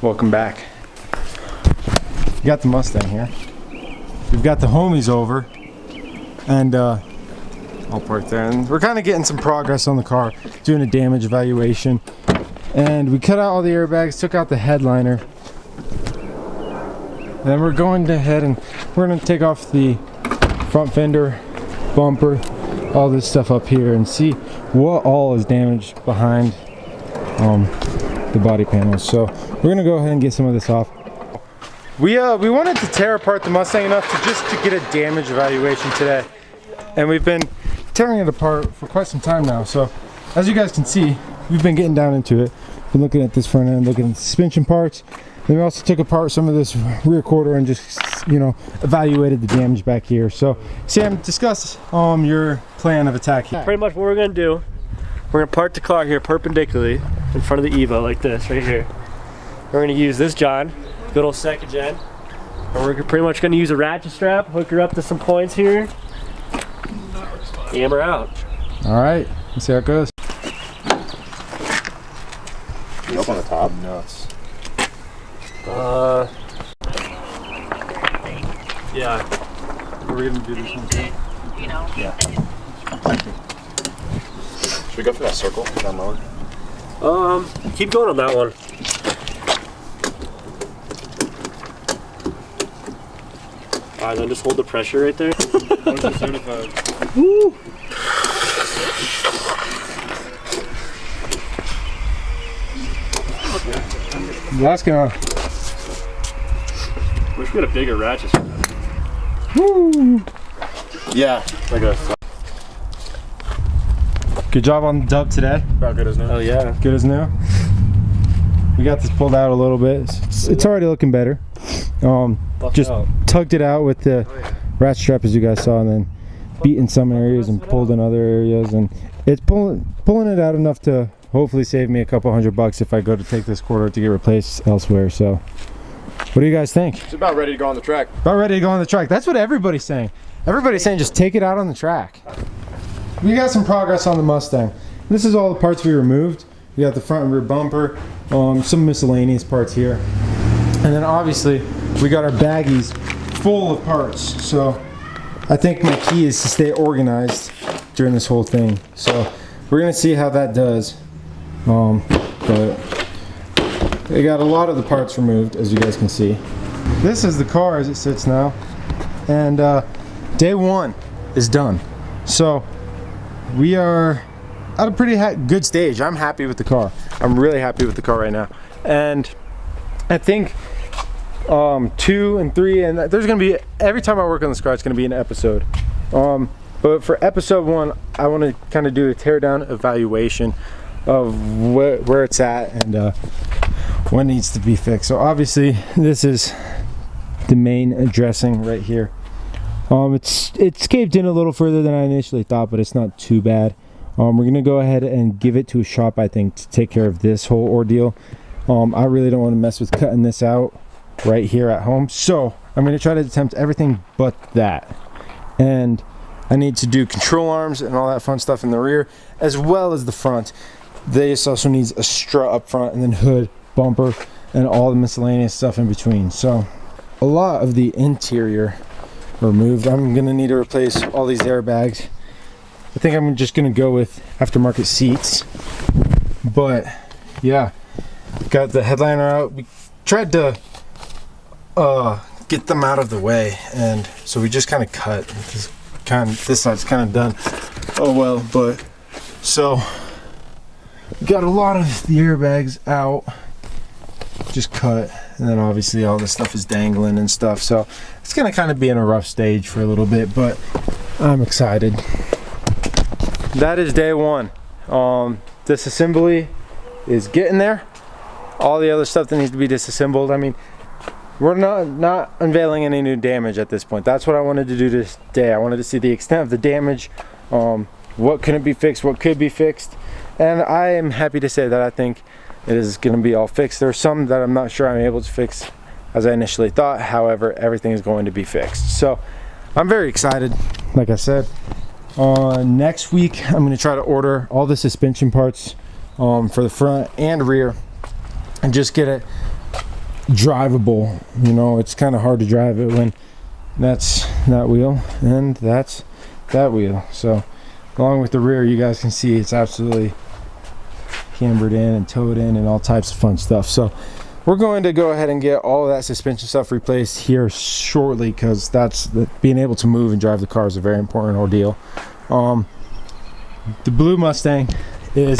Welcome back. We got the Mustang here. We've got the homies over, and I'll park there. And we're kind of getting some progress on the car, doing a damage evaluation. And we cut out all the airbags, took out the headliner. And then we're going ahead and we're going to take off the front fender, bumper, all this stuff up here, and see what all is damaged behind the body panels. So we're gonna go ahead and get some of this off. We wanted to tear apart the Mustang enough to get a damage evaluation today, and we've been tearing it apart for quite some time now. So as you guys can see, we've been getting down into it. Been looking at this front end, looking at the suspension parts. Then we also took apart some of this rear quarter and just, evaluated the damage back here. So Sam, discuss your plan of attack here. Pretty much what we're gonna do, we're gonna park the car here perpendicularly in front of the Evo like this, right here. We're gonna use this John, good old second gen, and we're pretty much gonna use a ratchet strap, hook her up to some points here, hammer out. All right, let's see how it goes. You up on the top? Nuts. Yeah. Are we gonna do this one too? Yeah. Should we go for that circle down lower? Keep going on that one. Alright, then just hold the pressure right there. Woo! That's gonna. We should get a bigger ratchet strap. Woo! Yeah. Like a. Good job on the dub today. About good as new. Oh yeah. Good as new. We got this pulled out a little bit. It's already looking better. Just tugged it out with the ratchet strap, as you guys saw, and then beat in some areas and pulled in other areas, and it's pulling it out enough to hopefully save me a couple $100 if I go to take this quarter to get replaced elsewhere. So what do you guys think? It's about ready to go on the track. About ready to go on the track. That's what everybody's saying. Everybody's saying just take it out on the track. We got some progress on the Mustang. This is all the parts we removed. We got the front and rear bumper, some miscellaneous parts here. And then obviously we got our baggies full of parts. So I think my key is to stay organized during this whole thing. So we're gonna see how that does. But they got a lot of the parts removed, as you guys can see. This is the car as it sits now. And day one is done. So we are at a pretty good stage. I'm happy with the car. I'm really happy with the car right now. And I think 2 and 3, and there's gonna be, every time I work on this car, it's gonna be an episode. But for episode 1, I want to kind of do a teardown evaluation of where it's at and what needs to be fixed. So obviously this is the main addressing right here. It's caved in a little further than I initially thought, but it's not too bad. We're gonna go ahead and give it to a shop, I think, to take care of this whole ordeal. I really don't want to mess with cutting this out right here at home, so I'm gonna try to attempt everything but that. And I need to do control arms and all that fun stuff in the rear, as well as the front. This also needs a strut up front, and then hood, bumper, and all the miscellaneous stuff in between. So a lot of the interior removed. I'm gonna need to replace all these airbags. I think I'm just gonna go with aftermarket seats. But yeah, got the headliner out. We tried to get them out of the way, and so we just kind of cut. This side's kind of done. Oh well, but so got a lot of the airbags out, just cut, and then obviously all this stuff is dangling and stuff. So it's gonna kind of be in a rough stage for a little bit, but I'm excited. That is day one. Disassembly is getting there. All the other stuff that needs to be disassembled. I mean, we're not unveiling any new damage at this point. That's what I wanted to do today. I wanted to see the extent of the damage, what couldn't be fixed, what could be fixed, and I am happy to say that I think it is going to be all fixed. There's some that I'm not sure I'm able to fix as I initially thought. However, everything is going to be fixed. So I'm very excited. Like I said, next week I'm going to try to order all the suspension parts for the front and rear, and just get it drivable. You know, it's kind of hard to drive it when that's that wheel and that's that wheel. So along with the rear, you guys can see it's absolutely cambered in and towed in and all types of fun stuff. So we're going to go ahead and get all of that suspension stuff replaced here shortly, because being able to move and drive the car is a very important ordeal. The blue Mustang is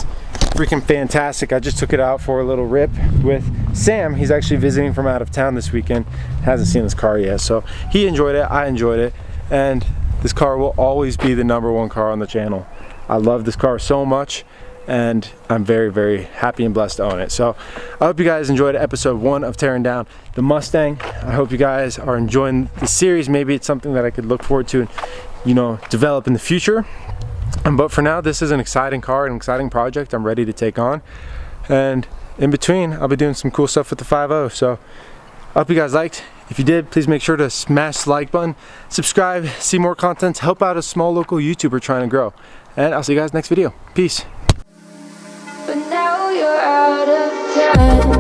freaking fantastic. I just took it out for a little rip with Sam. He's actually visiting from out of town this weekend, hasn't seen this car yet, so he enjoyed it, I enjoyed it, and this car will always be the #1 car on the channel. I love this car so much, and I'm very, very happy and blessed to own it. So I hope you guys enjoyed episode 1 of Tearing Down the Mustang. I hope you guys are enjoying the series. Maybe it's something that I could look forward to and, you know, develop in the future. But for now, this is an exciting car, an exciting project I'm ready to take on. And in between, I'll be doing some cool stuff with the 5.0. So I hope you guys liked. If you did, please make sure to smash the like button, subscribe, see more content, help out a small local YouTuber trying to grow. And I'll see you guys next video. Peace. But now you're out of time.